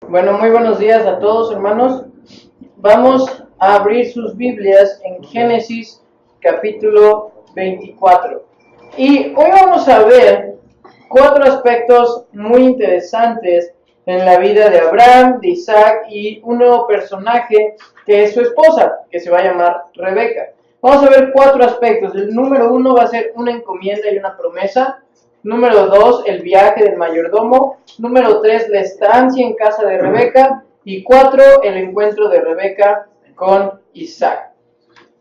Bueno, muy buenos días a todos, hermanos. Vamos a abrir sus Biblias en Génesis capítulo 24. Y hoy vamos a ver 4 aspectos muy interesantes en la vida de Abraham, de Isaac y un nuevo personaje que es su esposa, que se va a llamar Rebeca. Vamos a ver 4 aspectos. El número 1 va a ser una encomienda y una promesa. Número 2, el viaje del mayordomo. Número 3, la estancia en casa de Rebeca. Y 4, el encuentro de Rebeca con Isaac.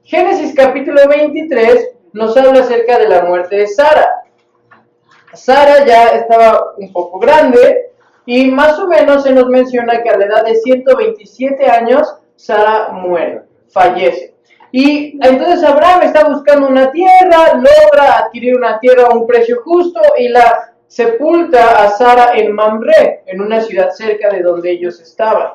Génesis capítulo 23 nos habla acerca de la muerte de Sara. Sara ya estaba un poco grande y más o menos se nos menciona que a la edad de 127 años Sara muere, fallece. Y entonces Abraham está buscando una tierra, logra adquirir una tierra a un precio justo y la sepulta a Sara en Mamre, en una ciudad cerca de donde ellos estaban.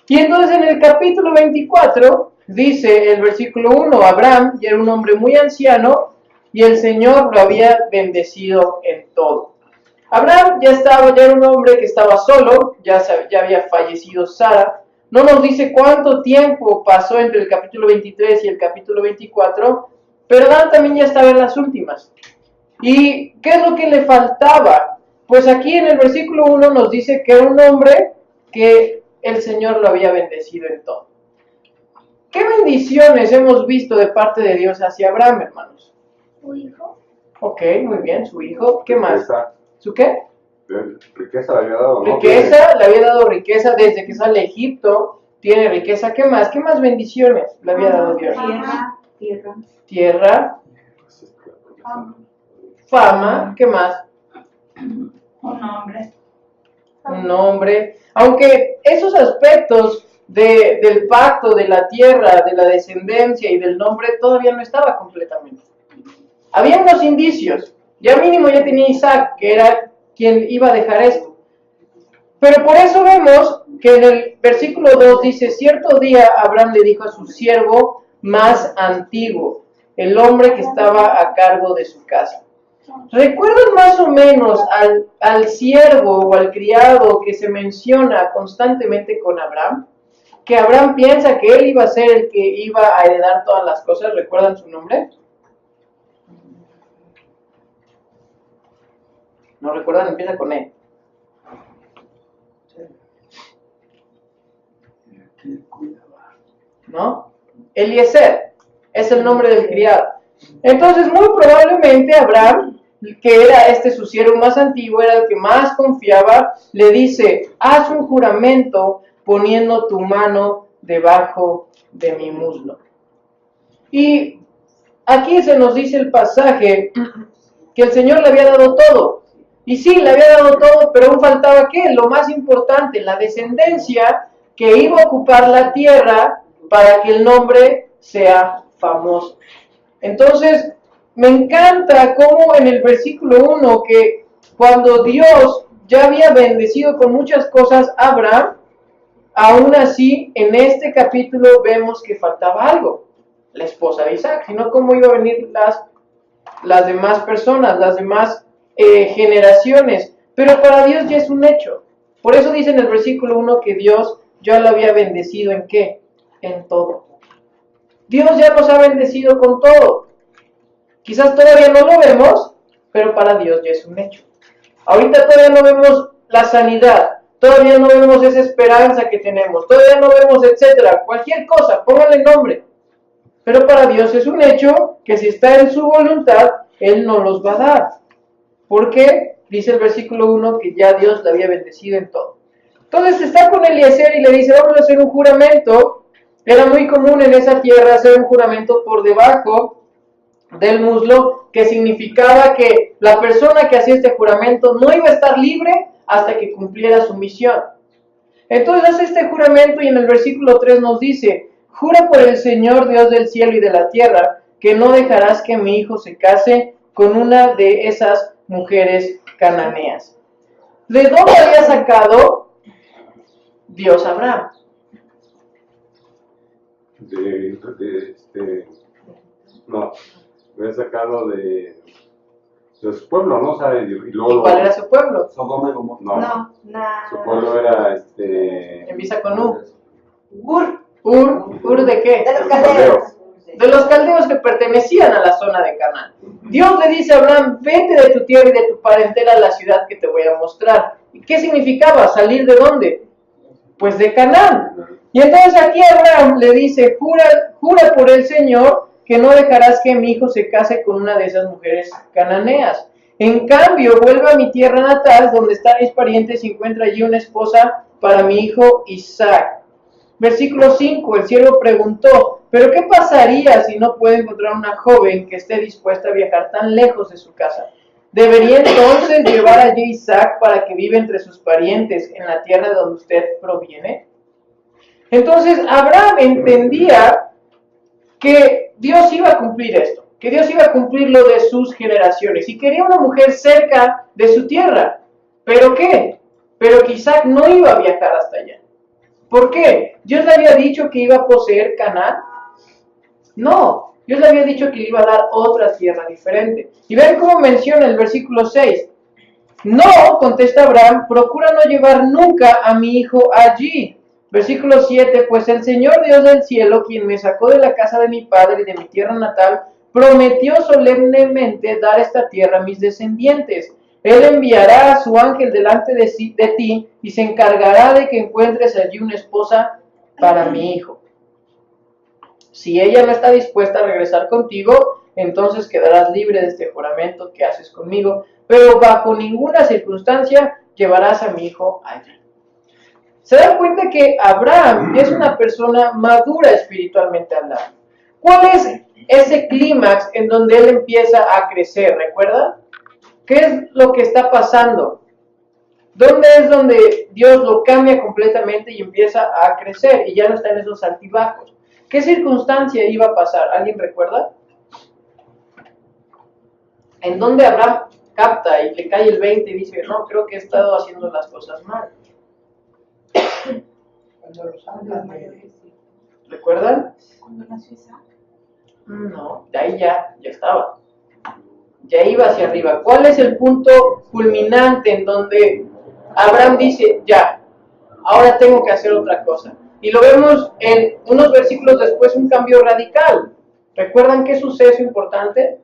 Y entonces en el capítulo 24 dice el versículo 1, Abraham ya era un hombre muy anciano y el Señor lo había bendecido en todo. Abraham ya era un hombre que estaba solo, ya había fallecido Sara. No nos dice cuánto tiempo pasó entre el capítulo 23 y el capítulo 24, pero Abraham también ya estaba en las últimas. ¿Y qué es lo que le faltaba? Pues aquí en el versículo 1 nos dice que era un hombre que el Señor lo había bendecido en todo. ¿Qué bendiciones hemos visto de parte de Dios hacia Abraham, hermanos? Su hijo. Ok, muy bien, su hijo. ¿Qué más? ¿Su qué? Riqueza le había dado, ¿no? Riqueza, le había dado riqueza desde que sale a Egipto, tiene riqueza. ¿Qué más? ¿Qué más bendiciones le había dado Dios? Tierra. Fama. ¿Qué más? Un nombre. Aunque esos aspectos del pacto, de la tierra, de la descendencia y del nombre todavía no estaba completamente. Había unos indicios. Ya mínimo ya tenía Isaac, que era quien iba a dejar esto. Pero por eso vemos que en el versículo 2 dice, cierto día Abraham le dijo a su siervo más antiguo, el hombre que estaba a cargo de su casa. ¿Recuerdan más o menos al siervo o al criado que se menciona constantemente con Abraham? Que Abraham piensa que él iba a ser el que iba a heredar todas las cosas. ¿Recuerdan su nombre? ¿No recuerdan? Empieza con E. ¿No? Eliezer es el nombre del criado. Entonces, muy probablemente Abraham, que era su siervo más antiguo, era el que más confiaba, le dice, haz un juramento poniendo tu mano debajo de mi muslo. Y aquí se nos dice el pasaje que el Señor le había dado todo. Y sí, le había dado todo, pero aún faltaba ¿qué? Lo más importante, la descendencia que iba a ocupar la tierra para que el nombre sea famoso. Entonces, me encanta cómo en el versículo 1 que cuando Dios ya había bendecido con muchas cosas a Abraham, aún así en este capítulo vemos que faltaba algo, la esposa de Isaac, sino cómo iba a venir las demás personas, las demás generaciones, pero para Dios ya es un hecho. Por eso dice en el versículo 1 que Dios ya lo había bendecido ¿en qué? En todo. Dios ya nos ha bendecido con todo. Quizás todavía no lo vemos, pero para Dios ya es un hecho. Ahorita todavía no vemos la sanidad, todavía no vemos esa esperanza que tenemos, todavía no vemos, etcétera, cualquier cosa, póngale nombre. Pero para Dios es un hecho que si está en su voluntad, Él nos los va a dar. Porque dice el versículo 1 que ya Dios le había bendecido en todo. Entonces está con Eliezer y le dice, vamos a hacer un juramento. Era muy común en esa tierra hacer un juramento por debajo del muslo, que significaba que la persona que hacía este juramento no iba a estar libre hasta que cumpliera su misión. Entonces hace este juramento y en el versículo 3 nos dice, jura por el Señor Dios del cielo y de la tierra, que no dejarás que mi hijo se case con una de esas mujeres cananeas. ¿De dónde había sacado Dios a Abraham? No, me he sacado Su pueblo, ¿no? O sea, y ¿Y luego... cuál era su pueblo? Sodoma y Gomorra. No, Nada. su pueblo era, Empieza con U. Ur, ¿Ur de qué? de los Los caldeos. De los caldeos que pertenecían a la zona de Canaán. Dios le dice a Abraham, vete de tu tierra y de tu parentela a la ciudad que te voy a mostrar. ¿Y qué significaba? ¿Salir de dónde? Pues de Canaán. Y entonces aquí Abraham le dice, jura por el Señor que no dejarás que mi hijo se case con una de esas mujeres cananeas. En cambio, vuelve a mi tierra natal, donde están mis parientes, y encuentra allí una esposa para mi hijo Isaac. Versículo 5, el siervo preguntó, ¿pero qué pasaría si no puede encontrar una joven que esté dispuesta a viajar tan lejos de su casa? ¿Debería entonces llevar allí Isaac para que viva entre sus parientes en la tierra de donde usted proviene? Entonces Abraham entendía que Dios iba a cumplir esto, que Dios iba a cumplir lo de sus generaciones y quería una mujer cerca de su tierra. ¿Pero qué? Pero que Isaac no iba a viajar hasta allá. ¿Por qué? ¿Dios le había dicho que iba a poseer Canaán? No, Dios le había dicho que le iba a dar otra tierra diferente. Y vean cómo menciona el versículo 6. No, contesta Abraham, procura no llevar nunca a mi hijo allí. Versículo 7, pues el Señor Dios del cielo, quien me sacó de la casa de mi padre y de mi tierra natal, prometió solemnemente dar esta tierra a mis descendientes. Él enviará a su ángel delante de ti y se encargará de que encuentres allí una esposa para mi hijo. Si ella no está dispuesta a regresar contigo, entonces quedarás libre de este juramento que haces conmigo, pero bajo ninguna circunstancia llevarás a mi hijo allí. Se dan cuenta que Abraham es una persona madura espiritualmente hablando. ¿Cuál es ese clímax en donde él empieza a crecer? ¿Recuerdan? ¿Qué es lo que está pasando? ¿Dónde es donde Dios lo cambia completamente y empieza a crecer y ya no está en esos altibajos? ¿Qué circunstancia iba a pasar? ¿Alguien recuerda? En donde Abraham capta y le cae el 20 y dice, no, creo que he estado haciendo las cosas mal. Cuando los ángeles. ¿Recuerdan? Cuando nació Isaac. No, de ahí ya estaba. Ya iba hacia arriba. ¿Cuál es el punto culminante en donde Abraham dice, ya, ahora tengo que hacer otra cosa? Y lo vemos en unos versículos después, un cambio radical. ¿Recuerdan qué suceso importante?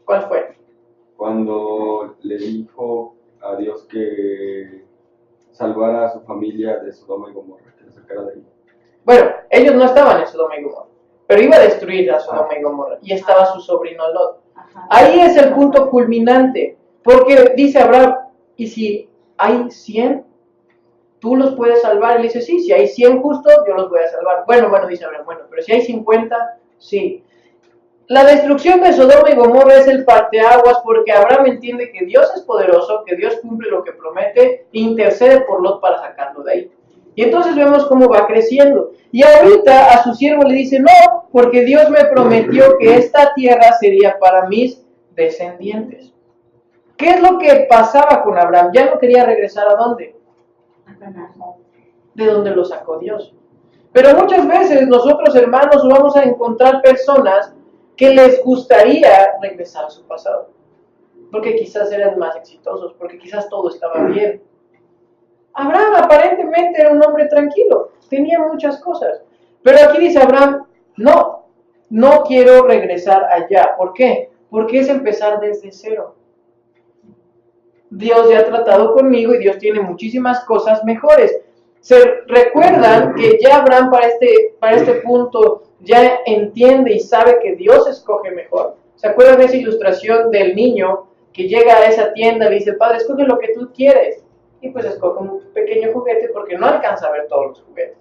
¿Cuál fue? Cuando le dijo a Dios que salvara a su familia de Sodoma y Gomorra, que la sacara de ahí. Bueno, ellos no estaban en Sodoma y Gomorra, pero iba a destruir a Sodoma y Gomorra, y estaba su sobrino Lot. Ahí es el punto culminante, porque dice Abraham, ¿y si hay 100? ¿Tú los puedes salvar? Él dice, sí, si hay 100 justos, yo los voy a salvar. Bueno, dice Abraham, pero si hay 50, sí. La destrucción de Sodoma y Gomorra es el parteaguas porque Abraham entiende que Dios es poderoso, que Dios cumple lo que promete e intercede por Lot para sacarlo de ahí. Y entonces vemos cómo va creciendo. Y ahorita a su siervo le dice, no, porque Dios me prometió que esta tierra sería para mis descendientes. ¿Qué es lo que pasaba con Abraham? Ya no quería regresar ¿a dónde? De donde lo sacó Dios. Pero muchas veces nosotros, hermanos, vamos a encontrar personas que les gustaría regresar a su pasado, porque quizás eran más exitosos, porque quizás todo estaba bien. Abraham aparentemente era un hombre tranquilo, tenía muchas cosas, pero aquí dice Abraham, no quiero regresar allá. ¿Por qué? Porque es empezar desde cero. Dios ya ha tratado conmigo y Dios tiene muchísimas cosas mejores. ¿Se recuerdan que ya Abraham para este punto ya entiende y sabe que Dios escoge mejor? ¿Se acuerdan de esa ilustración del niño que llega a esa tienda y le dice, padre, escoge lo que tú quieres? Y pues escoge un pequeño juguete porque no alcanza a ver todos los juguetes.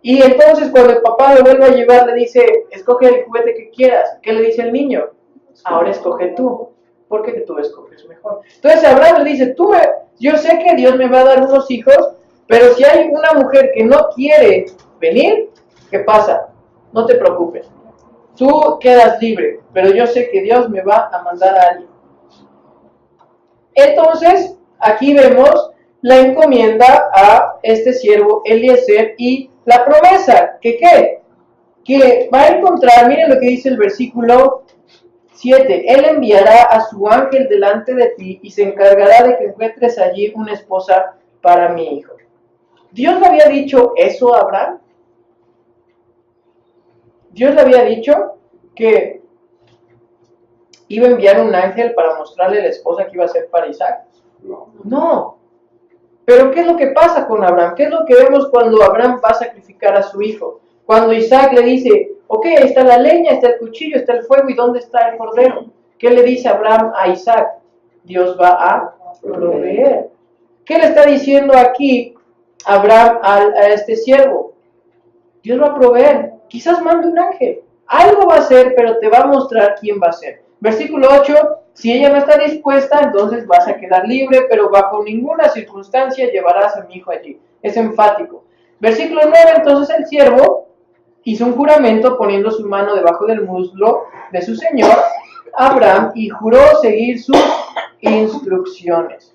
Y entonces cuando el papá lo vuelve a llevar, le dice, escoge el juguete que quieras. ¿Qué le dice el niño? Ahora escoge tú, porque tú escoges mejor. Entonces Abraham le dice, yo sé que Dios me va a dar unos hijos, pero si hay una mujer que no quiere venir, ¿qué pasa? No te preocupes. Tú quedas libre, pero yo sé que Dios me va a mandar a alguien. Entonces, aquí vemos la encomienda a este siervo Eliezer y la promesa, que ¿qué? Que va a encontrar, miren lo que dice el versículo 7. Él enviará a su ángel delante de ti y se encargará de que encuentres allí una esposa para mi hijo. ¿Dios le había dicho eso a Abraham? Dios le había dicho que iba a enviar un ángel para mostrarle la esposa que iba a ser para Isaac. No. Pero ¿qué es lo que pasa con Abraham? ¿Qué es lo que vemos cuando Abraham va a sacrificar a su hijo? Cuando Isaac le dice, ok, ahí está la leña, está el cuchillo, está el fuego, ¿y dónde está el cordero? ¿Qué le dice Abraham a Isaac? Dios va a proveer. ¿Qué le está diciendo aquí Abraham a este siervo? Dios va a proveer. Quizás mande un ángel. Algo va a hacer, pero te va a mostrar quién va a ser. Versículo 8, si ella no está dispuesta, entonces vas a quedar libre, pero bajo ninguna circunstancia llevarás a mi hijo allí. Es enfático. Versículo 9, entonces el siervo hizo un juramento poniendo su mano debajo del muslo de su señor, Abraham, y juró seguir sus instrucciones.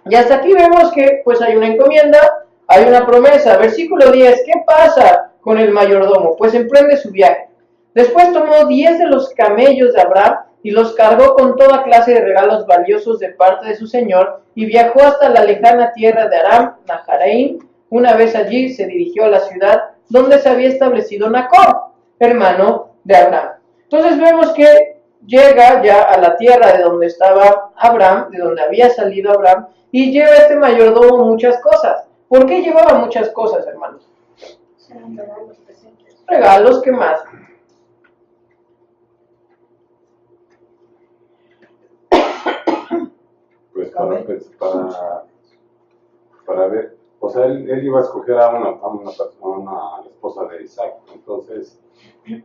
Y hasta aquí vemos que pues hay una encomienda, hay una promesa. Versículo 10, ¿qué pasa con el mayordomo? Pues emprende su viaje. Después tomó 10 de los camellos de Abraham y los cargó con toda clase de regalos valiosos de parte de su señor y viajó hasta la lejana tierra de Aram Naharaim. Una vez allí se dirigió a la ciudad donde se había establecido Nacor, hermano de Abraham. Entonces vemos que llega ya a la tierra de donde estaba Abraham, de donde había salido Abraham, y lleva este mayordomo muchas cosas. ¿Por qué llevaba muchas cosas, hermanos? Serán regalos presentes. Regalos, ¿qué más? Pues para ver, o sea, él iba a escoger a una persona, a la esposa de Isaac, entonces,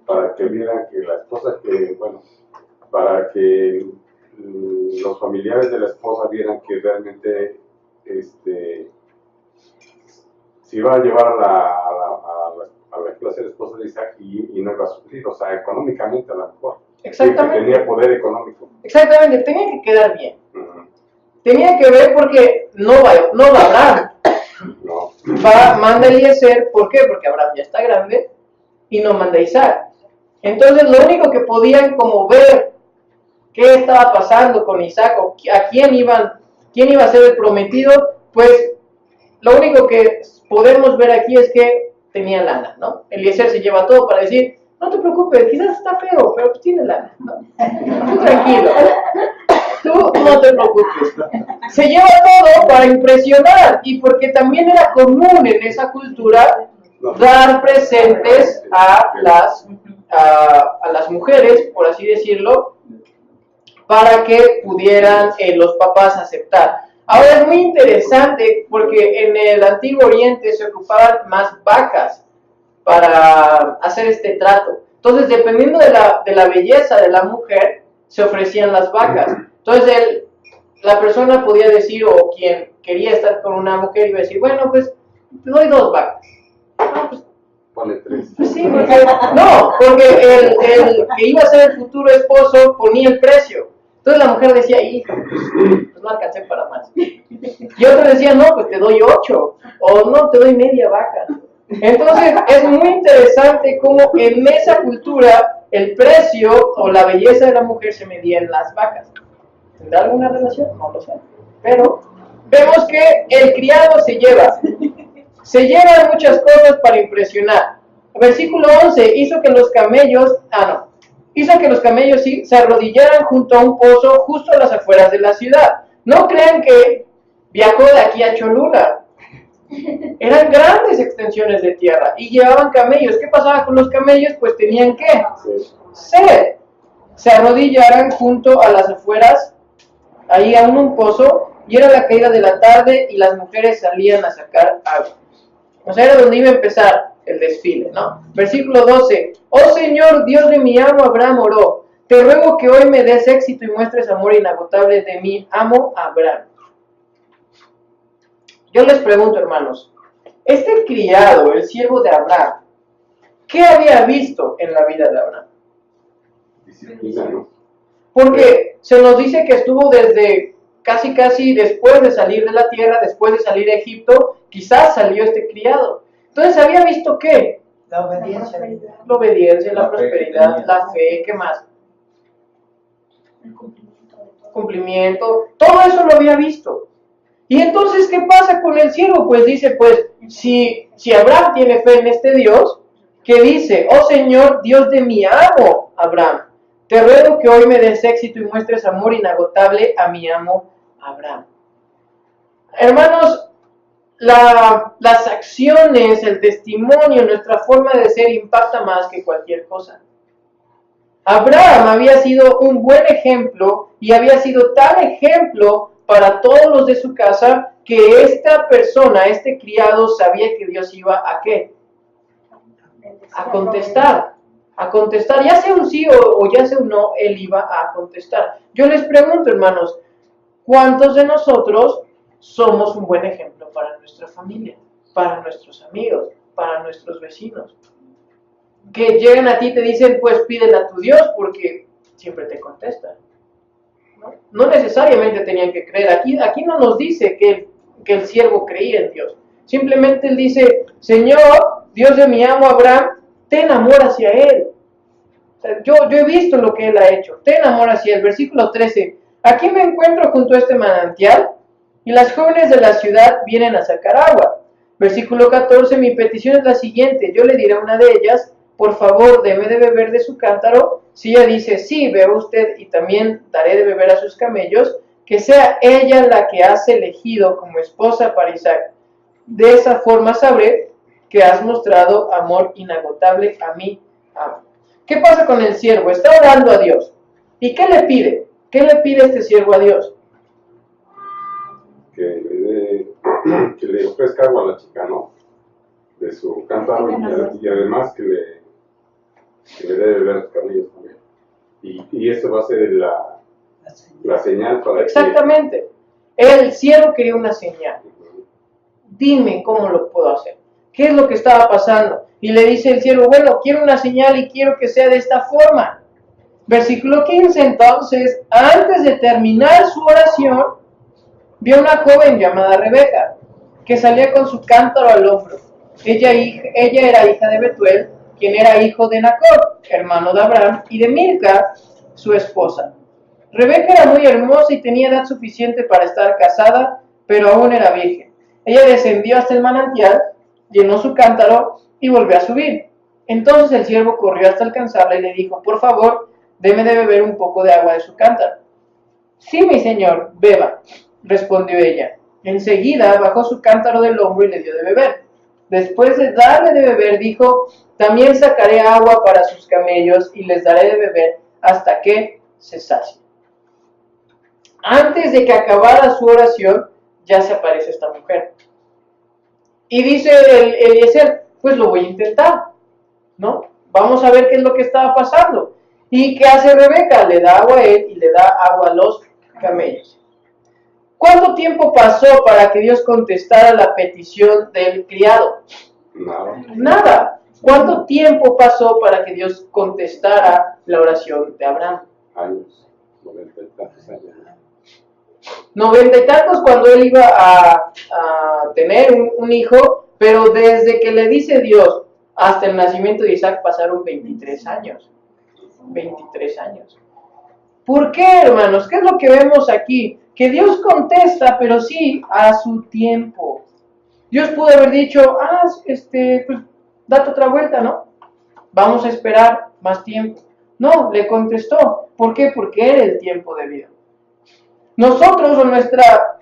para que vieran que la esposa que, bueno, para que los familiares de la esposa vieran que realmente, se iba a llevar a la clase de esposa de Isaac y no iba a sufrir, o sea, económicamente a lo mejor. Exactamente. Que tenía poder económico. Exactamente, tenía que quedar bien. Uh-huh. Tenía que ver porque no va Abraham. No. Manda Eliezer, ¿por qué? Porque Abraham ya está grande y no manda Isaac. Entonces lo único que podían como ver qué estaba pasando con Isaac o a quién iba a ser el prometido, pues lo único que podemos ver aquí es que tenía lana, ¿no? Eliezer se lleva todo para decir, no te preocupes, quizás está feo, pero pues tiene lana, ¿no? Tú tranquilo, tú no te preocupes. Se lleva todo para impresionar y porque también era común en esa cultura dar presentes a las mujeres, por así decirlo, para que pudieran los papás aceptar. Ahora es muy interesante porque en el Antiguo Oriente se ocupaban más vacas para hacer este trato. Entonces, dependiendo de la belleza de la mujer, se ofrecían las vacas. Entonces, la persona podía decir, o quien quería estar con una mujer, iba a decir, bueno, pues, te doy 2 vacas. Ah, pues, Ponle 3. pues sí, porque el que iba a ser el futuro esposo ponía el precio. Entonces la mujer decía, hijo, pues no alcancé para más. Y otro decía, no, pues te doy 8, o no, te doy media vaca. Entonces es muy interesante cómo en esa cultura el precio o la belleza de la mujer se medía en las vacas. ¿Tendrá alguna relación? No lo sé. Pero vemos que el criado se lleva muchas cosas para impresionar. Versículo 11, hizo que los camellos sí, se arrodillaran junto a un pozo justo a las afueras de la ciudad. No crean que viajó de aquí a Cholula. Eran grandes extensiones de tierra y llevaban camellos. ¿Qué pasaba con los camellos? Pues tenían que sed. Se arrodillaran junto a las afueras, ahí aún un pozo, y era la caída de la tarde y las mujeres salían a sacar agua. O sea, era donde iba a empezar el desfile, ¿no? Versículo 12. Oh Señor, Dios de mi amo Abraham oró, te ruego que hoy me des éxito y muestres amor inagotable de mi amo Abraham. Yo les pregunto, hermanos, este criado, el siervo de Abraham, ¿qué había visto en la vida de Abraham? Disciplina, ¿no? Porque se nos dice que estuvo desde casi después de salir de la tierra, después de salir de Egipto, quizás salió este criado. Entonces, ¿había visto qué? La obediencia. La obediencia, la La fe prosperidad, que tenía. la fe, ¿qué más? El cumplimiento de todo. Cumplimiento, todo eso lo había visto. Y entonces, ¿qué pasa con el siervo? Pues dice, pues, si Abraham tiene fe en este Dios, que dice, oh Señor, Dios de mi amo Abraham, te ruego que hoy me des éxito y muestres amor inagotable a mi amo Abraham. Hermanos, las acciones, el testimonio, nuestra forma de ser impacta más que cualquier cosa. Abraham había sido un buen ejemplo y había sido tal ejemplo para todos los de su casa que esta persona, este criado, sabía que Dios iba a ¿qué? A contestar, ya sea un sí o ya sea un no, él iba a contestar. Yo les pregunto, hermanos, ¿cuántos de nosotros somos un buen ejemplo para nuestra familia, para nuestros amigos, para nuestros vecinos? Que llegan a ti y te dicen, pues pídele a tu Dios porque siempre te contesta. No necesariamente tenían que creer. Aquí no nos dice que el siervo creía en Dios. Simplemente él dice, Señor, Dios de mi amo Abraham, ten amor hacia él. O sea, yo he visto lo que él ha hecho. Ten amor hacia él. Versículo 13. Aquí me encuentro junto a este manantial y las jóvenes de la ciudad vienen a sacar agua. Versículo 14. Mi petición es la siguiente. Yo le diré a una de ellas, por favor, deme de beber de su cántaro. Si ella dice, sí, beba usted y también daré de beber a sus camellos, que sea ella la que has elegido como esposa para Isaac. De esa forma sabré que has mostrado amor inagotable a mí. ¿Qué pasa con el siervo? Está orando a Dios. ¿Y qué le pide? ¿Qué le pide este siervo a Dios? Que le ofrezca agua a la chica, ¿no? De su cántaro y además que le dé de beber a los camellos también. Y eso va a ser la señal para Exactamente. El siervo quería una señal. Dime cómo lo puedo hacer. ¿Qué es lo que estaba pasando? Y le dice el siervo, bueno, quiero una señal y quiero que sea de esta forma. Versículo 15, entonces, antes de terminar su oración, vio una joven llamada Rebeca, que salía con su cántaro al hombro. Ella era hija de Betuel, quien era hijo de Nacor, hermano de Abraham, y de Milca, su esposa. Rebeca era muy hermosa y tenía edad suficiente para estar casada, pero aún era virgen. Ella descendió hasta el manantial, llenó su cántaro y volvió a subir. Entonces el siervo corrió hasta alcanzarla y le dijo, por favor, deme de beber un poco de agua de su cántaro. Sí, mi señor, beba, respondió ella. Enseguida bajó su cántaro del hombro y le dio de beber. Después de darle de beber, dijo, también sacaré agua para sus camellos y les daré de beber hasta que se sacien. Antes de que acabara su oración, ya se aparece esta mujer. Y dice Eliezer, pues lo voy a intentar, ¿no? Vamos a ver qué es lo que estaba pasando. ¿Y qué hace Rebeca? Le da agua a él y le da agua a los camellos. ¿Cuánto tiempo pasó para que Dios contestara la petición del criado? Nada. ¿Cuánto tiempo pasó para que Dios contestara la oración de Abraham? Años, 90 y tantos años. 90 y tantos cuando él iba a tener un hijo, pero desde que le dice Dios hasta el nacimiento de Isaac pasaron 23 años. 23 años. ¿Por qué, hermanos? ¿Qué es lo que vemos aquí? Que Dios contesta, pero sí a su tiempo. Dios pudo haber dicho, pues date otra vuelta, ¿no? Vamos a esperar más tiempo. No, le contestó. ¿Por qué? Porque era el tiempo de vida. Nosotros o nuestra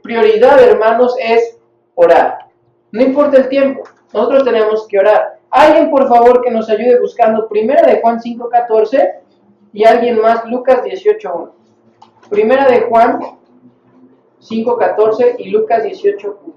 prioridad, hermanos, es orar. No importa el tiempo, nosotros tenemos que orar. Alguien, por favor, que nos ayude buscando 1 de Juan 5:14 y alguien más, Lucas 18:1. 1 de Juan 5:14 y Lucas 18:1.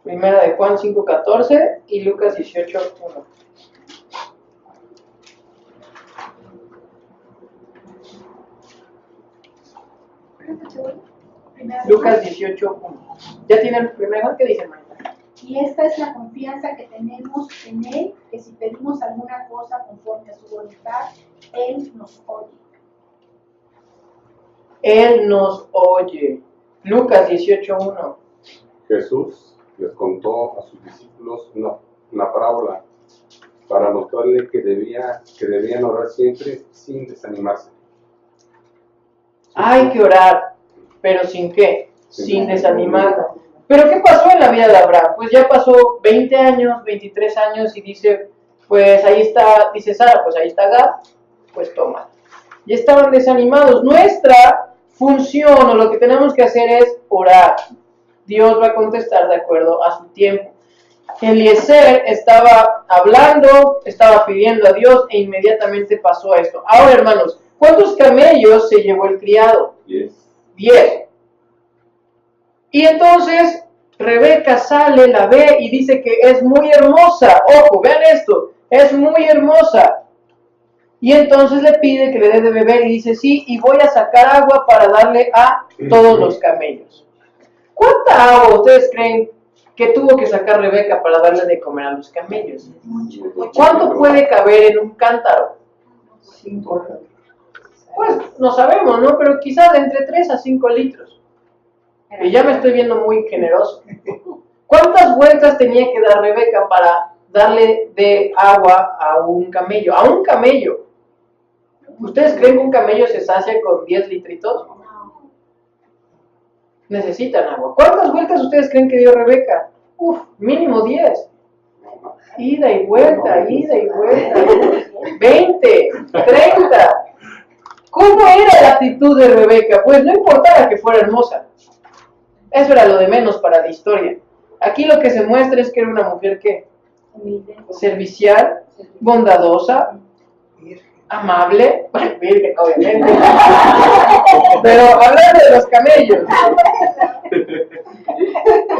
Primera de Juan 5:14 y Lucas 18:1. Lucas 18:1. ¿Ya tienen el primer Juan? ¿Qué dice, Marta? Y esta es la confianza que tenemos en Él, que si pedimos alguna cosa conforme a su voluntad, Él nos oye. Él nos oye. Lucas 18:1. Jesús les contó a sus discípulos una parábola para mostrarles que debían orar siempre sin desanimarse. Hay que orar, pero ¿sin qué? Sin desanimarnos. ¿Pero qué pasó en la vida de Abraham? Pues ya pasó 20 años, 23 años y dice, pues ahí está, dice Sara, pues ahí está Gad, pues toma. Y estaban desanimados. Nuestra función o lo que tenemos que hacer es orar. Dios va a contestar de acuerdo a su tiempo. Eliezer estaba hablando, estaba pidiendo a Dios e inmediatamente pasó esto. Ahora, hermanos, ¿cuántos camellos se llevó el criado? 10. 10. Y entonces Rebeca sale, la ve y dice que es muy hermosa. Ojo, vean esto, es muy hermosa. Y entonces le pide que le dé de beber y dice, sí, y voy a sacar agua para darle a todos los camellos. ¿Cuánta agua ustedes creen que tuvo que sacar Rebeca para darle de comer a los camellos? ¿Cuánto puede caber en un cántaro? 5. Pues no sabemos, ¿no? Pero quizás de entre 3 a 5 litros. Y ya me estoy viendo muy generoso. ¿Cuántas vueltas tenía que dar Rebeca para darle de agua a un camello? A un camello. ¿Ustedes creen que un camello se sacia con 10 litritos? Necesitan agua. ¿Cuántas vueltas ustedes creen que dio Rebeca? Mínimo 10. Ida y vuelta, ida y vuelta. 20, 30. ¿Cómo era la actitud de Rebeca? Pues no importaba que fuera hermosa. Eso era lo de menos para la historia. Aquí lo que se muestra es que era una mujer que servicial, bondadosa, amable, virgen, obviamente. Pero hablando de los camellos,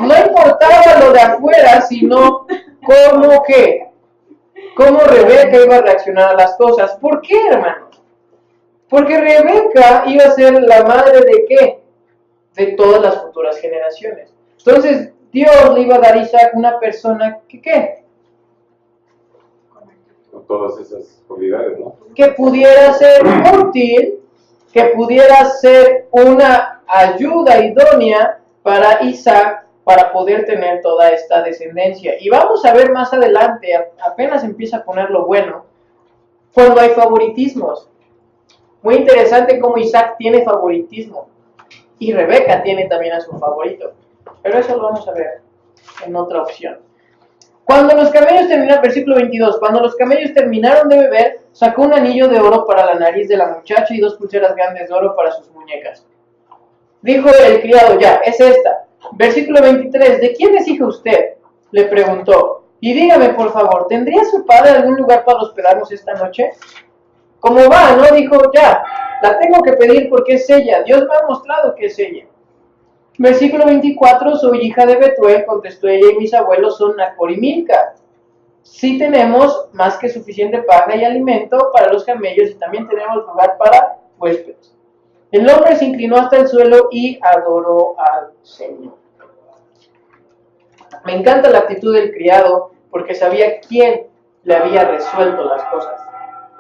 no importaba lo de afuera, sino cómo Rebeca iba a reaccionar a las cosas. ¿Por qué, hermanos? Porque Rebeca iba a ser la madre de ¿qué? De todas las futuras generaciones. Entonces, Dios le iba a dar a Isaac una persona que ¿qué? Con todas esas cualidades, ¿no? Que pudiera ser útil, que pudiera ser una ayuda idónea para Isaac para poder tener toda esta descendencia. Y vamos a ver más adelante, apenas empieza a poner lo bueno, cuando hay favoritismos. Muy interesante cómo Isaac tiene favoritismo y Rebeca tiene también a su favorito. Pero eso lo vamos a ver en otra opción. Cuando los camellos terminaron, versículo 22, cuando los camellos terminaron de beber, sacó un anillo de oro para la nariz de la muchacha y 2 pulseras grandes de oro para sus muñecas. Dijo el criado, ya, es esta. Versículo 23, ¿de quién es hija usted? Le preguntó. Y dígame, por favor, ¿tendría su padre algún lugar para hospedarnos esta noche? ¿Cómo va? No, dijo, ya, la tengo que pedir porque es ella. Dios me ha mostrado que es ella. Versículo 24, soy hija de Betuel, contestó ella, y mis abuelos son Nacor y Milca. Sí tenemos más que suficiente paja y alimento para los camellos y también tenemos lugar para huéspedes. El hombre se inclinó hasta el suelo y adoró al Señor. Me encanta la actitud del criado porque sabía quién le había resuelto las cosas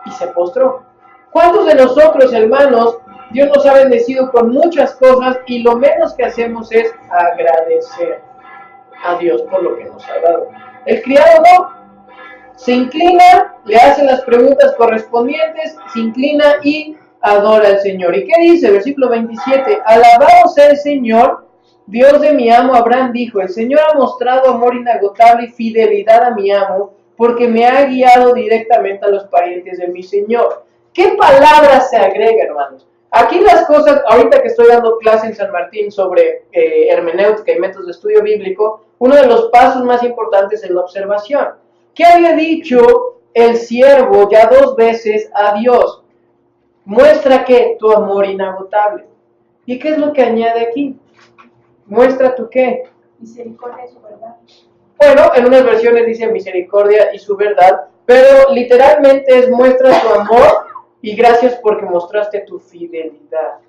y se postró. ¿Cuántos de nosotros, hermanos, Dios nos ha bendecido con muchas cosas y lo menos que hacemos es agradecer a Dios por lo que nos ha dado? El criado no, se inclina, le hacen las preguntas correspondientes, se inclina y adora al Señor. ¿Y qué dice? Versículo 27, alabado sea el Señor, Dios de mi amo Abraham, dijo, el Señor ha mostrado amor inagotable y fidelidad a mi amo, porque me ha guiado directamente a los parientes de mi Señor. ¿Qué palabras se agrega, hermanos? Aquí las cosas, ahorita que estoy dando clase en San Martín sobre hermenéutica y métodos de estudio bíblico, uno de los pasos más importantes es la observación. ¿Qué había dicho el siervo ya 2 veces a Dios? Muestra que tu amor inagotable. ¿Y qué es lo que añade aquí? Muestra tu qué. Misericordia y su verdad. Bueno, en unas versiones dice misericordia y su verdad, pero literalmente es muestra tu amor y gracias porque mostraste tu fidelidad.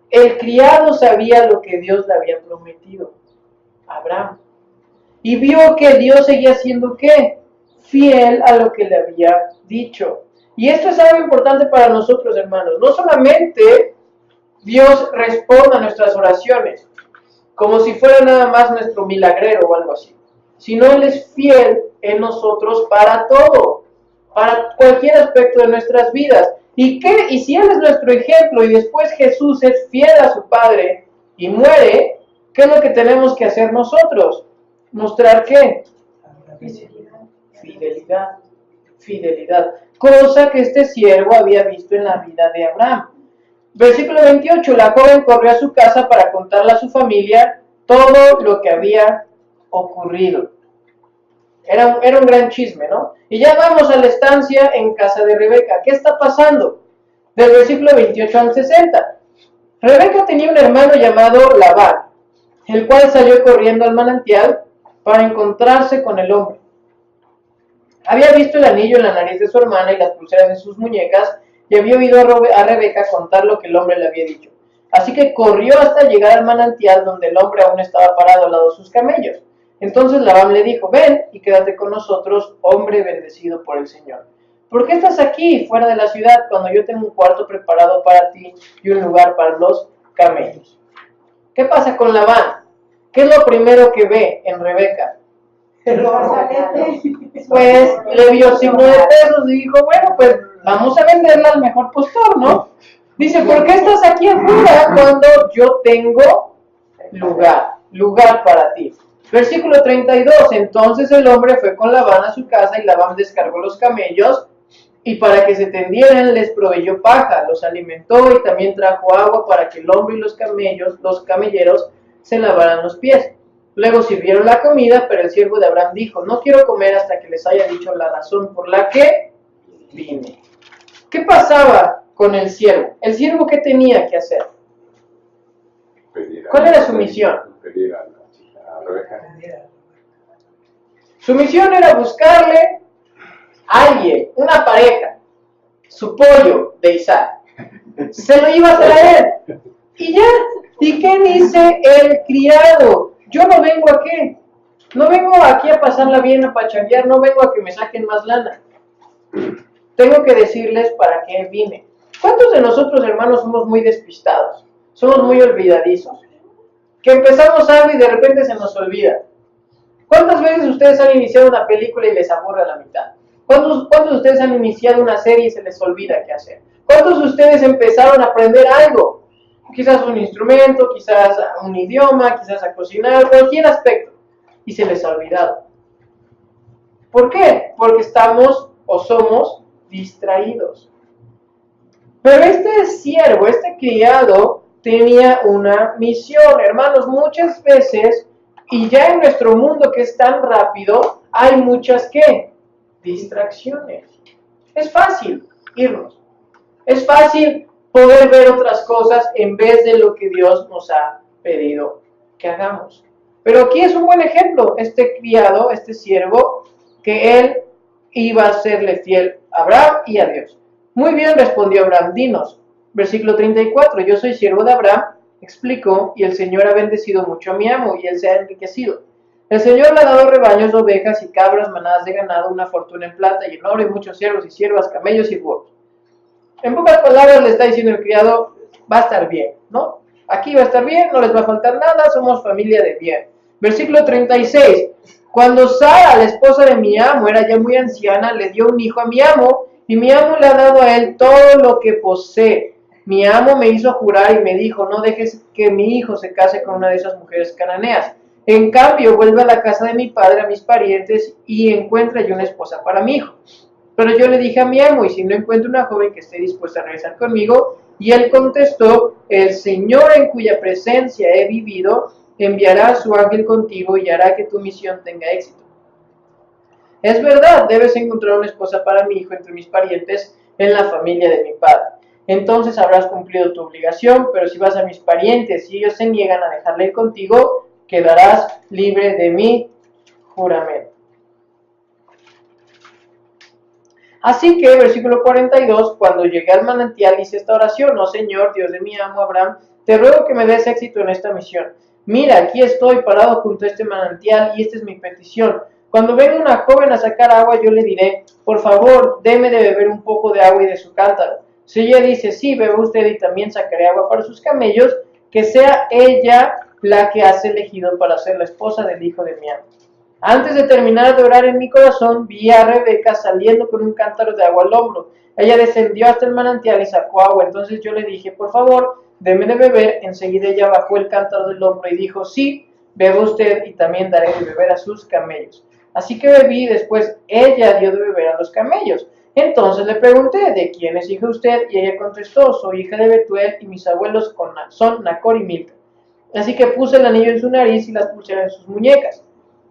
El criado sabía lo que Dios le había prometido a Abraham. y vio que Dios seguía siendo ¿qué? Fiel a lo que le había dicho. Y esto es algo importante para nosotros, hermanos. No solamente Dios responde a nuestras oraciones, como si fuera nada más nuestro milagrero o algo así, sino Él es fiel en nosotros para todo, para cualquier aspecto de nuestras vidas. ¿Y si Él es nuestro ejemplo y después Jesús es fiel a su Padre y muere, qué es lo que tenemos que hacer nosotros? ¿Mostrar qué? Fidelidad. Fidelidad. Cosa que este siervo había visto en la vida de Abraham. Versículo 28, la joven corrió a su casa para contarle a su familia todo lo que había ocurrido. Era un gran chisme, ¿no? Y ya vamos a la estancia en casa de Rebeca. ¿Qué está pasando? Del versículo 28 al 60. Rebeca tenía un hermano llamado Labán, el cual salió corriendo al manantial para encontrarse con el hombre. Había visto el anillo en la nariz de su hermana y las pulseras en sus muñecas, y había oído a Rebeca contar lo que el hombre le había dicho. Así que corrió hasta llegar al manantial donde el hombre aún estaba parado al lado de sus camellos. Entonces Labán le dijo, ven y quédate con nosotros, hombre bendecido por el Señor. ¿Por qué estás aquí, fuera de la ciudad, cuando yo tengo un cuarto preparado para ti y un lugar para los camellos? ¿Qué pasa con Labán? ¿Qué es lo primero que ve en Rebeca? Pues le vio signo de pesos y dijo, bueno, pues vamos a venderla al mejor postor, ¿no? Dice, ¿por qué estás aquí afuera cuando yo tengo lugar para ti? Versículo 32, entonces el hombre fue con Labán a su casa y Labán descargó los camellos y para que se tendieran les proveyó paja, los alimentó y también trajo agua para que el hombre y los camelleros se lavaran los pies. Luego sirvieron la comida, pero el siervo de Abraham dijo, no quiero comer hasta que les haya dicho la razón por la que vine. ¿Qué pasaba con el siervo? ¿El siervo qué tenía que hacer? ¿Cuál era su misión? Pedir a Rebeca. Su misión era buscarle a alguien, una pareja, su pollo de Isaac. Se lo iba a traer. Y ya. ¿Y qué dice el criado? Yo no vengo a qué. No vengo aquí a pasarla bien, a pachanguear, no vengo a que me saquen más lana. Tengo que decirles para qué vine. ¿Cuántos de nosotros, hermanos, somos muy despistados? Somos muy olvidadizos. Que empezamos algo y de repente se nos olvida. ¿Cuántas veces ustedes han iniciado una película y les aburre a la mitad? ¿Cuántos de ustedes han iniciado una serie y se les olvida qué hacer? ¿Cuántos de ustedes empezaron a aprender algo? Quizás un instrumento, quizás un idioma, quizás a cocinar, cualquier aspecto, y se les ha olvidado. ¿Por qué? Porque estamos o somos distraídos. Pero este siervo, este criado, tenía una misión, hermanos. Muchas veces, y ya en nuestro mundo que es tan rápido, hay muchas ¿qué? Distracciones. Es fácil irnos. Es fácil poder ver otras cosas en vez de lo que Dios nos ha pedido que hagamos. Pero aquí es un buen ejemplo, este criado, este siervo, que él iba a serle fiel a Abraham y a Dios. Muy bien, respondió Abraham, dinos. Versículo 34, yo soy siervo de Abraham, explicó, y el Señor ha bendecido mucho a mi amo, y él se ha enriquecido. El Señor le ha dado rebaños, ovejas y cabras, manadas de ganado, una fortuna en plata y en oro, y muchos siervos y siervas, camellos y burros. En pocas palabras le está diciendo el criado, va a estar bien, ¿no? Aquí va a estar bien, no les va a faltar nada, somos familia de bien. Versículo 36, cuando Sara, la esposa de mi amo, era ya muy anciana, le dio un hijo a mi amo, y mi amo le ha dado a él todo lo que posee. Mi amo me hizo jurar y me dijo, no dejes que mi hijo se case con una de esas mujeres cananeas. En cambio, vuelve a la casa de mi padre, a mis parientes, y encuentra yo una esposa para mi hijo. Pero yo le dije a mi amo, y si no encuentro una joven que esté dispuesta a regresar conmigo, y él contestó, el Señor en cuya presencia he vivido, enviará a su ángel contigo y hará que tu misión tenga éxito. Es verdad, debes encontrar una esposa para mi hijo entre mis parientes en la familia de mi padre. Entonces habrás cumplido tu obligación, pero si vas a mis parientes y ellos se niegan a dejarle ir contigo, quedarás libre de mi juramento. Así que, versículo 42, cuando llegué al manantial hice esta oración, oh Señor, Dios de mi amo Abraham, te ruego que me des éxito en esta misión. mira, aquí estoy parado junto a este manantial y esta es mi petición. Cuando venga una joven a sacar agua, yo le diré, por favor, deme de beber un poco de agua y de su cántaro. Si ella dice, sí, bebe usted y también sacaré agua para sus camellos, que sea ella la que has elegido para ser la esposa del hijo de mi amo. Antes de terminar de orar en mi corazón, vi a Rebeca saliendo con un cántaro de agua al hombro. Ella descendió hasta el manantial y sacó agua. Entonces yo le dije, por favor, deme de beber. Enseguida ella bajó el cántaro del hombro y dijo, sí, bebe usted y también daré de beber a sus camellos. Así que bebí y después ella dio de beber a los camellos. Entonces le pregunté, ¿de quién es hija usted? Y ella contestó, soy hija de Betuel y mis abuelos son Nacor y Milca. Así que puse el anillo en su nariz y las pulseras en sus muñecas.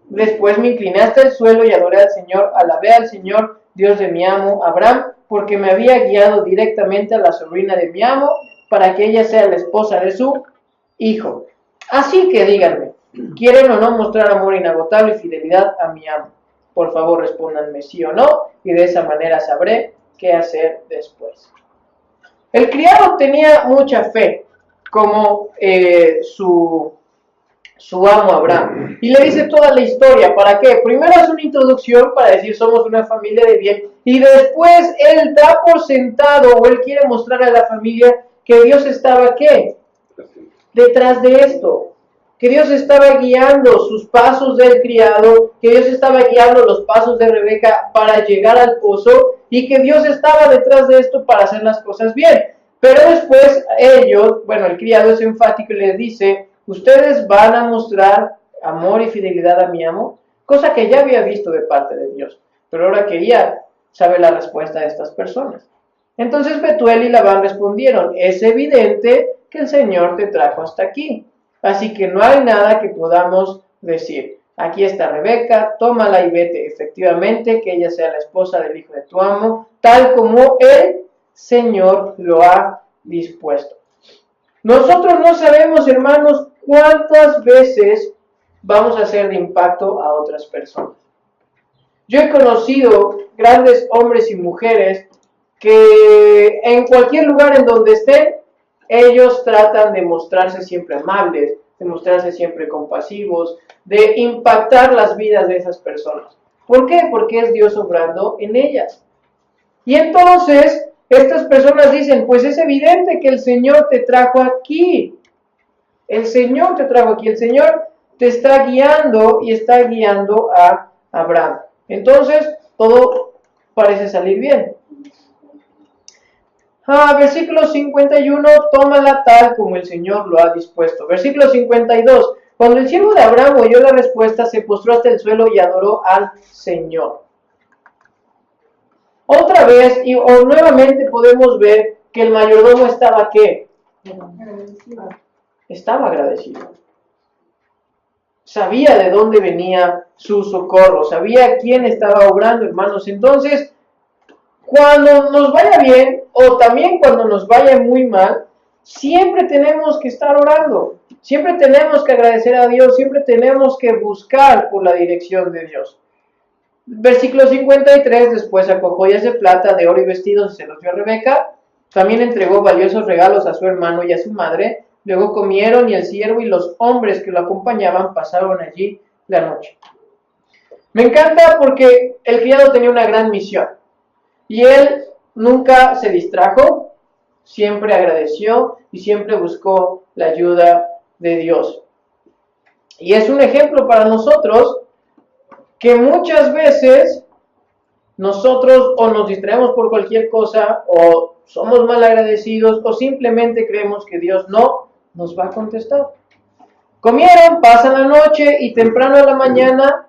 Después me incliné hasta el suelo y adoré al Señor, alabé al Señor, Dios de mi amo, Abraham, porque me había guiado directamente a la sobrina de mi amo, para que ella sea la esposa de su hijo. Así que díganme, ¿quieren o no mostrar amor inagotable y fidelidad a mi amo? Por favor, respóndanme sí o no, y de esa manera sabré qué hacer después. El criado tenía mucha fe, como su amo Abraham, y le dice toda la historia. ¿Para qué? Primero es una introducción para decir somos una familia de bien, y después él da por sentado, o él quiere mostrar a la familia que Dios estaba, ¿qué? Detrás de esto, que Dios estaba guiando sus pasos del criado, que Dios estaba guiando los pasos de Rebeca para llegar al pozo, y que Dios estaba detrás de esto para hacer las cosas bien. Pero después ellos, bueno, el criado es enfático y les dice, ustedes van a mostrar amor y fidelidad a mi amo, cosa que ya había visto de parte de Dios, pero ahora quería saber la respuesta de estas personas. Entonces Betuel y Labán respondieron, es evidente que el Señor te trajo hasta aquí, así que no hay nada que podamos decir. Aquí está Rebeca, tómala y vete. Efectivamente, que ella sea la esposa del hijo de tu amo, tal como el Señor lo ha dispuesto. Nosotros no sabemos, hermanos, cuántas veces vamos a ser de impacto a otras personas. Yo he conocido grandes hombres y mujeres que en cualquier lugar en donde estén, ellos tratan de mostrarse siempre amables, de mostrarse siempre compasivos, de impactar las vidas de esas personas. ¿Por qué? Porque es Dios obrando en ellas. Y entonces, estas personas dicen, pues es evidente que el Señor te trajo aquí. El Señor te trajo aquí, el Señor te está guiando y está guiando a Abraham. Entonces, todo parece salir bien. Versículo 51, tómala tal como el Señor lo ha dispuesto. Versículo 52, cuando el siervo de Abraham oyó la respuesta, se postró hasta el suelo y adoró al Señor. Otra vez, o nuevamente podemos ver que el mayordomo estaba, ¿qué? Estaba agradecido. Sabía de dónde venía su socorro, sabía quién estaba obrando, hermanos. Entonces, cuando nos vaya bien, o también cuando nos vaya muy mal, siempre tenemos que estar orando, siempre tenemos que agradecer a Dios, siempre tenemos que buscar por la dirección de Dios. Versículo 53, después sacó joyas de plata, de oro y vestidos y se los dio a Rebeca. También entregó valiosos regalos a su hermano y a su madre. Luego comieron y el siervo y los hombres que lo acompañaban pasaron allí la noche. Me encanta porque el criado tenía una gran misión y él nunca se distrajo, siempre agradeció y siempre buscó la ayuda de Dios. Y es un ejemplo para nosotros que muchas veces nosotros o nos distraemos por cualquier cosa o somos mal agradecidos o simplemente creemos que Dios no nos va a contestar. Comieron, pasa la noche y temprano a la mañana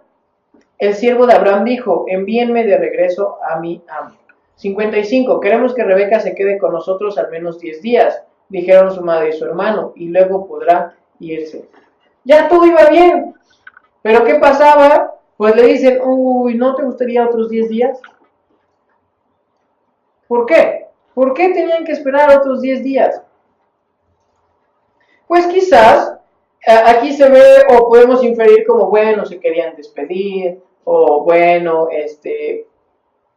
el siervo de Abraham dijo, envíenme de regreso a mi amo. 55, queremos que Rebeca se quede con nosotros al menos 10 días, dijeron su madre y su hermano, y luego podrá irse. Ya todo iba bien, pero ¿qué pasaba? Pues le dicen, uy, ¿no te gustaría otros 10 días? ¿Por qué? ¿Por qué tenían que esperar otros 10 días? Pues quizás aquí se ve o podemos inferir como, bueno, se querían despedir, o bueno,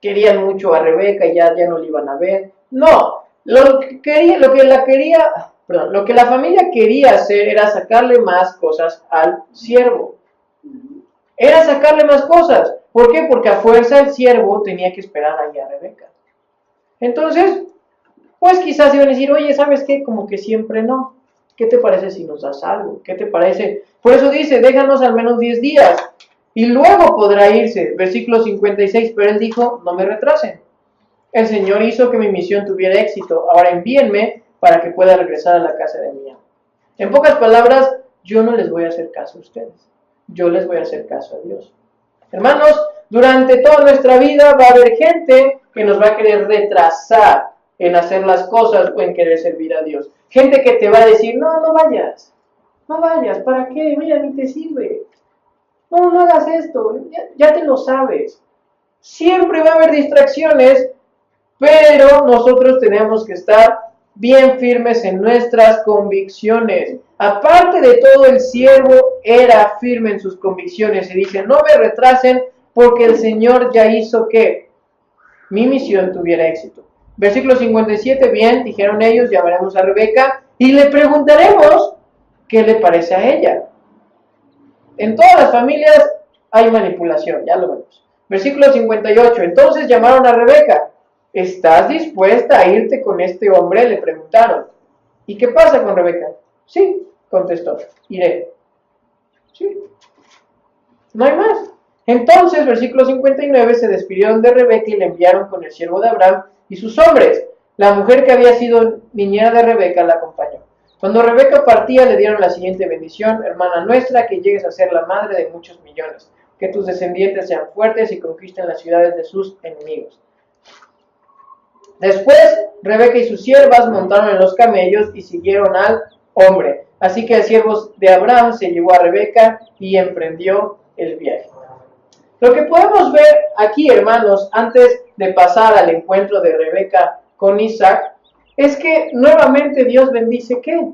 querían mucho a Rebeca y ya no la iban a ver. No, lo que la quería lo que la familia quería hacer era sacarle más cosas al siervo. Era sacarle más cosas. ¿Por qué? Porque a fuerza el siervo tenía que esperar ahí a Rebeca. Entonces, pues quizás iban a decir, oye, ¿sabes qué? Como que siempre no. ¿Qué te parece si nos das algo? ¿Qué te parece? Por eso dice, déjanos al menos 10 días y luego podrá irse. Versículo 56, pero él dijo, no me retrasen. El Señor hizo que mi misión tuviera éxito. Ahora envíenme para que pueda regresar a la casa de mi amo. En pocas palabras, yo no les voy a hacer caso a ustedes. Yo les voy a hacer caso a Dios. Hermanos, durante toda nuestra vida va a haber gente que nos va a querer retrasar en hacer las cosas o en querer servir a Dios. Gente que te va a decir, no vayas, ¿para qué? Mira, ni te sirve. No hagas esto, ya te lo sabes. Siempre va a haber distracciones, pero nosotros tenemos que estar bien firmes en nuestras convicciones. Aparte de todo, el siervo era firme en sus convicciones y dice, no me retrasen porque el Señor ya hizo que mi misión tuviera éxito. Versículo 57, bien, dijeron ellos, llamaremos a Rebeca y le preguntaremos qué le parece a ella. En todas las familias hay manipulación, ya lo vemos. Versículo 58, entonces llamaron a Rebeca. ¿Estás dispuesta a irte con este hombre? Le preguntaron. ¿Y qué pasa con Rebeca? Sí, contestó, iré. Sí, no hay más. Entonces, versículo 59, se despidieron de Rebeca y le enviaron con el siervo de Abraham y sus hombres. La mujer que había sido niñera de Rebeca la acompañó. Cuando Rebeca partía, le dieron la siguiente bendición: hermana nuestra, que llegues a ser la madre de muchos millones, que tus descendientes sean fuertes y conquisten las ciudades de sus enemigos. Después, Rebeca y sus siervas montaron en los camellos y siguieron al hombre. Así que el siervo de Abraham se llevó a Rebeca y emprendió el viaje. Lo que podemos ver aquí, hermanos, antes de pasar al encuentro de Rebeca con Isaac, es que nuevamente Dios bendice ¿qué?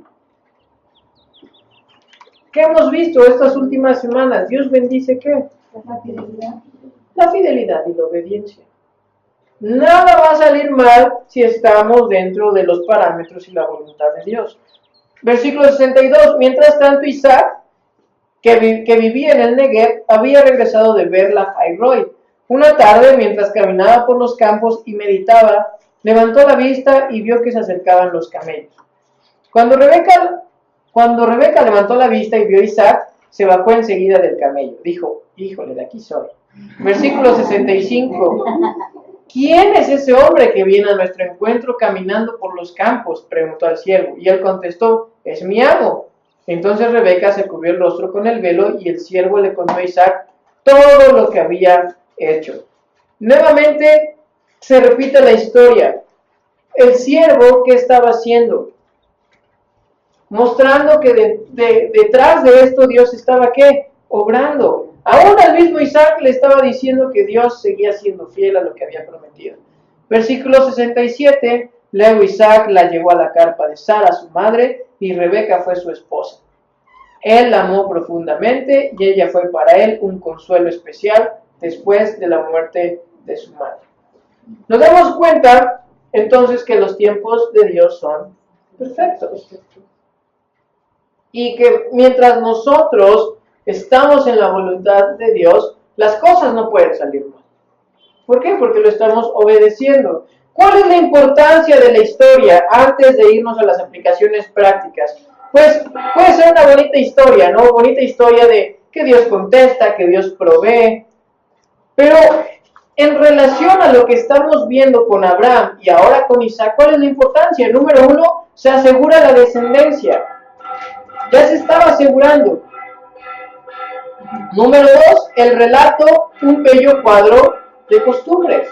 ¿Qué hemos visto estas últimas semanas? Dios bendice ¿qué? La fidelidad. La fidelidad y la obediencia. Nada va a salir mal si estamos dentro de los parámetros y la voluntad de Dios. Versículo 62. Mientras tanto, Isaac, que vivía en el Negev, había regresado de Berla Jairoi. Una tarde, mientras caminaba por los campos y meditaba, levantó la vista y vio que se acercaban los camellos. Cuando Rebeca levantó la vista y vio a Isaac, se bajó enseguida del camello. Dijo, híjole, de aquí soy. Versículo 65. ¿Quién es ese hombre que viene a nuestro encuentro caminando por los campos?, preguntó al siervo. Y él contestó, es mi amo. Entonces Rebeca se cubrió el rostro con el velo y el siervo le contó a Isaac todo lo que había hecho. Nuevamente se repite la historia. El siervo, ¿qué estaba haciendo? Mostrando que detrás de esto Dios estaba ¿qué? Obrando. Aún al mismo Isaac le estaba diciendo que Dios seguía siendo fiel a lo que había prometido. Versículo 67, luego Isaac la llevó a la carpa de Sara, su madre, y Rebeca fue su esposa. Él la amó profundamente y ella fue para él un consuelo especial después de la muerte de su madre. Nos damos cuenta entonces que los tiempos de Dios son perfectos. Y que mientras nosotros estamos en la voluntad de Dios, las cosas no pueden salir mal. ¿Por qué? Porque lo estamos obedeciendo. ¿Cuál es la importancia de la historia antes de irnos a las aplicaciones prácticas? Pues puede ser una bonita historia, ¿no? Bonita historia de que Dios contesta, que Dios provee. Pero en relación a lo que estamos viendo con Abraham y ahora con Isaac, ¿cuál es la importancia? Número 1, se asegura la descendencia. Ya se estaba asegurando. Número 2, el relato, un bello cuadro de costumbres.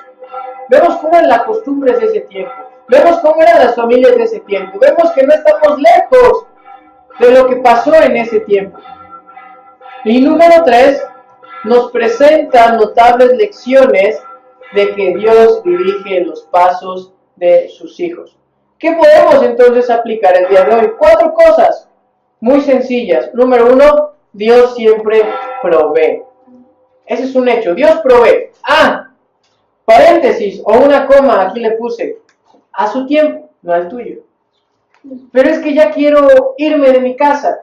Vemos cómo eran las costumbres de ese tiempo. Vemos cómo eran las familias de ese tiempo. Vemos que no estamos lejos de lo que pasó en ese tiempo. Y número 3, nos presenta notables lecciones de que Dios dirige los pasos de sus hijos. ¿Qué podemos entonces aplicar el día de hoy? 4 cosas muy sencillas. Número 1, Dios siempre provee. Ese es un hecho. Dios provee. Paréntesis o una coma, aquí le puse, a su tiempo, no al tuyo. pero es que ya quiero irme de mi casa.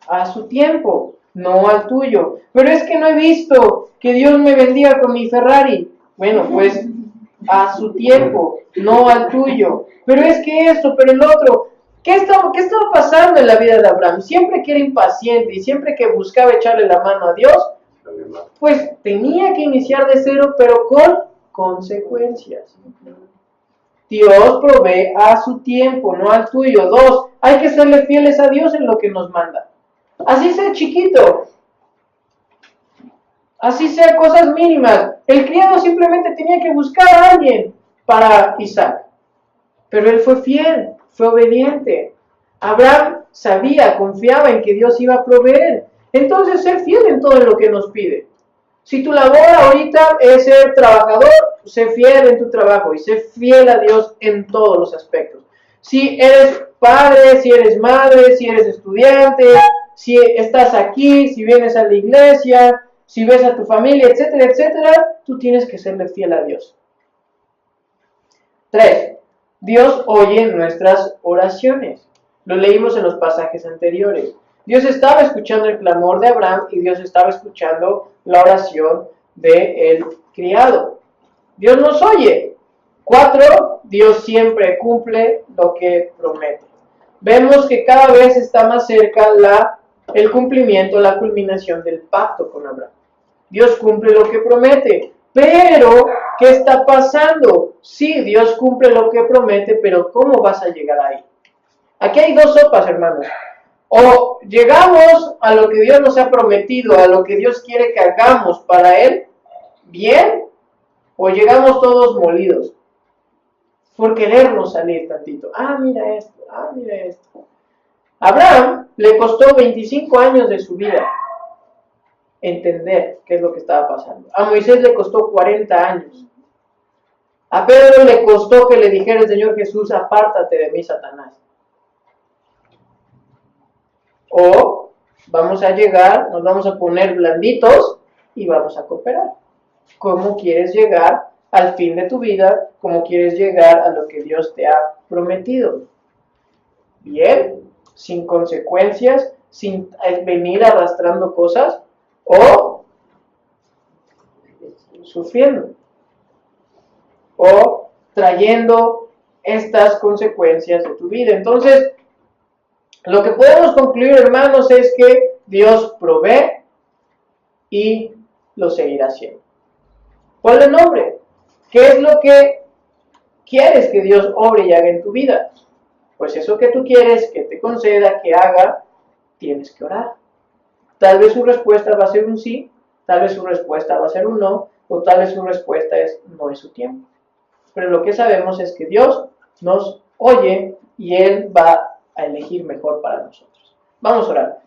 A su tiempo, no al tuyo. Pero es que no he visto que Dios me bendiga con mi Ferrari. Bueno, pues a su tiempo, no al tuyo. Pero es que esto, pero el otro. ¿Qué estaba pasando en la vida de Abraham? Siempre que era impaciente y siempre que buscaba echarle la mano a Dios, pues tenía que iniciar de cero, pero con consecuencias. Dios provee a su tiempo, no al tuyo. 2, hay que serle fieles a Dios en lo que nos manda. Así sea chiquito, así sea cosas mínimas. El criado simplemente tenía que buscar a alguien para Isaac. Pero él fue fiel, fue obediente. Abraham sabía, confiaba en que Dios iba a proveer. Entonces, ser fiel en todo lo que nos pide. Si tu labor ahorita es ser trabajador, sé fiel en tu trabajo y sé fiel a Dios en todos los aspectos. Si eres padre, si eres madre, si eres estudiante, si estás aquí, si vienes a la iglesia, si ves a tu familia, etcétera, etcétera, tú tienes que serle fiel a Dios. 3. Dios oye nuestras oraciones. Lo leímos en los pasajes anteriores. Dios estaba escuchando el clamor de Abraham y Dios estaba escuchando la oración del criado. Dios nos oye. 4. Dios siempre cumple lo que promete. Vemos que cada vez está más cerca el cumplimiento, la culminación del pacto con Abraham. Dios cumple lo que promete. Pero, ¿qué está pasando? Sí, Dios cumple lo que promete, pero ¿cómo vas a llegar ahí? Aquí hay dos sopas, hermanos. O llegamos a lo que Dios nos ha prometido, a lo que Dios quiere que hagamos para Él, bien, o llegamos todos molidos por querernos salir tantito. Mira esto, mira esto. A Abraham le costó 25 años de su vida entender qué es lo que estaba pasando. A Moisés le costó 40 años. A Pedro le costó que le dijera el Señor Jesús, apártate de mí, Satanás. O vamos a llegar, nos vamos a poner blanditos y vamos a cooperar. ¿Cómo quieres llegar al fin de tu vida? ¿Cómo quieres llegar a lo que Dios te ha prometido? Bien, sin consecuencias, sin venir arrastrando cosas, o sufriendo, o trayendo estas consecuencias de tu vida. Entonces, lo que podemos concluir, hermanos, es que Dios provee y lo seguirá haciendo. Ponle nombre. ¿Qué es lo que quieres que Dios obre y haga en tu vida? Pues eso que tú quieres que te conceda, que haga, tienes que orar. Tal vez su respuesta va a ser un sí, tal vez su respuesta va a ser un no, o tal vez su respuesta es no es su tiempo. Pero lo que sabemos es que Dios nos oye y Él va a elegir mejor para nosotros. Vamos a orar.